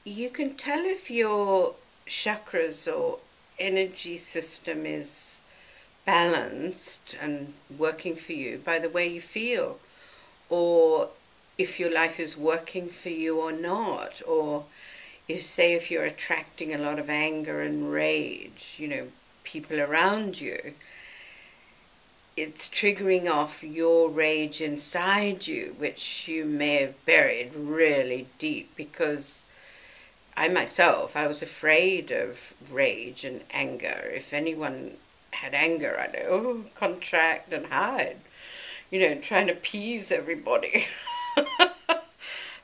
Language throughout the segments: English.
you can tell if your chakras or energy system is balanced and working for you by the way you feel, or if your life is working for you or not, or if you're attracting a lot of anger and rage, people around you, it's triggering off your rage inside you, which you may have buried really deep. Because I was afraid of rage and anger. If anyone had anger, I'd contract and hide, trying to appease everybody.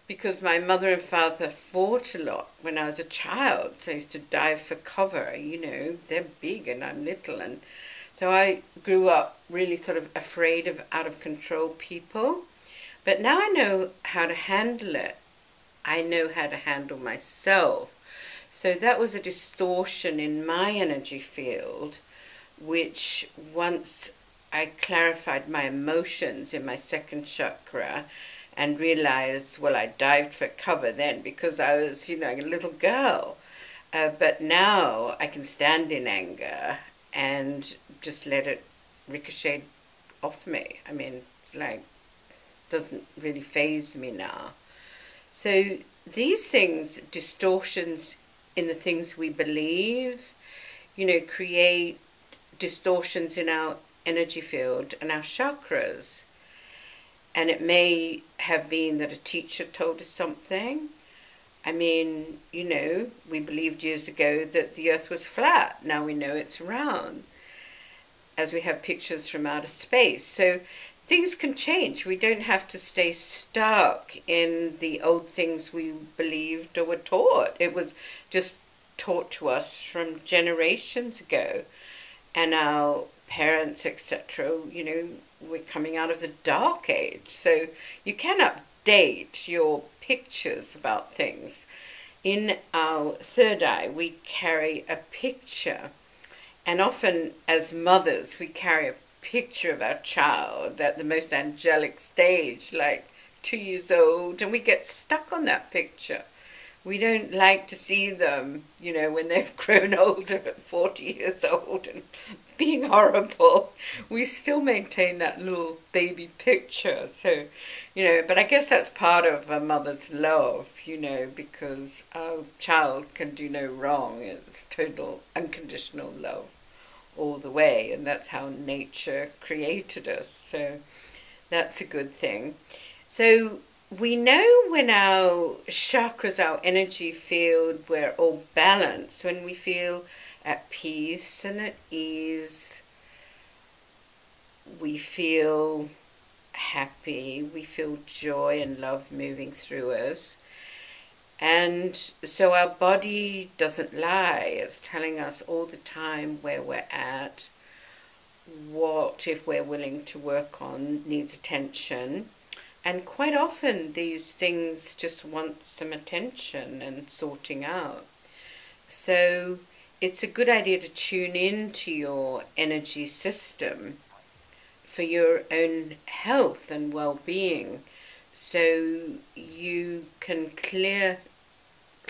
Because my mother and father fought a lot when I was a child. So I used to dive for cover, they're big and I'm little. And so I grew up really sort of afraid of out of control people. But now I know how to handle it. I know how to handle myself. So that was a distortion in my energy field, which once I clarified my emotions in my second chakra and realized, well, I dived for cover then because I was, a little girl. But now I can stand in anger and just let it ricochet off me. I mean, doesn't really faze me now. So these things, distortions in the things we believe, create distortions in our energy field and our chakras. And it may have been that a teacher told us something. I mean, we believed years ago that the earth was flat. Now we know it's round, as we have pictures from outer space. So things can change. We don't have to stay stuck in the old things we believed or were taught. It was just taught to us from generations ago. And our parents, etc., we're coming out of the dark age. So you can update your pictures about things. In our third eye, we carry a picture. And often as mothers, we carry a picture of our child at the most angelic stage, like 2 years old, and we get stuck on that picture. We don't like to see them, when they've grown older at 40 years old and being horrible. We still maintain that little baby picture. So, but I guess that's part of a mother's love, because our child can do no wrong. It's total unconditional love all the way, and that's how nature created us. So that's a good thing. So we know when our chakras, our energy field, we're all balanced, when we feel at peace and at ease, we feel happy, we feel joy and love moving through us. And so our body doesn't lie. It's telling us all the time where we're at, what, if we're willing to work on, needs attention. And quite often these things just want some attention and sorting out. So it's a good idea to tune into your energy system for your own health and well-being, so you can clear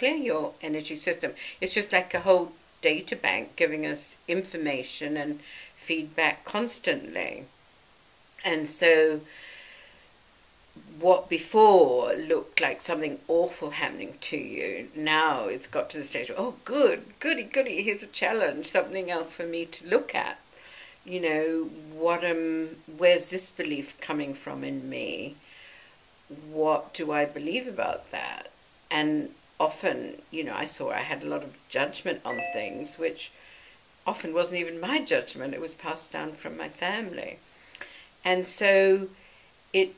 your energy system. It's just like a whole data bank giving us information and feedback constantly. And so what before looked like something awful happening to you, now it's got to the stage where, oh good, goody, here's a challenge, something else for me to look at. Where's this belief coming from in me? What do I believe about that? And often, I saw I had a lot of judgment on things, which often wasn't even my judgment. It was passed down from my family. And so it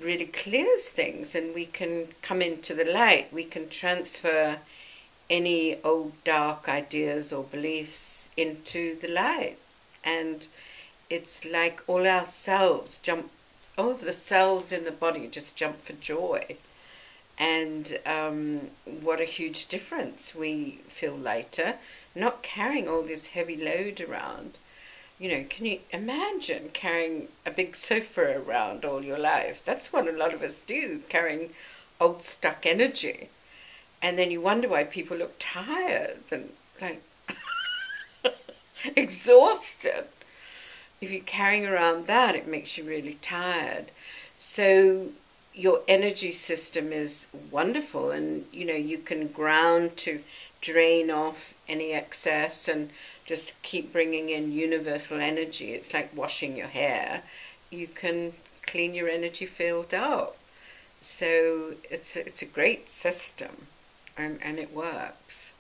really clears things, and we can come into the light. We can transfer any old dark ideas or beliefs into the light. And it's like all the cells in the body just jump for joy. And what a huge difference. We feel lighter, not carrying all this heavy load around. Can you imagine carrying a big sofa around all your life? That's what a lot of us do, carrying old stuck energy. And then you wonder why people look tired and like exhausted. If you're carrying around that, it makes you really tired. So your energy system is wonderful, and you can ground to drain off any excess and just keep bringing in universal energy. It's like washing your hair. You can clean your energy field out. So it's a great system, and it works.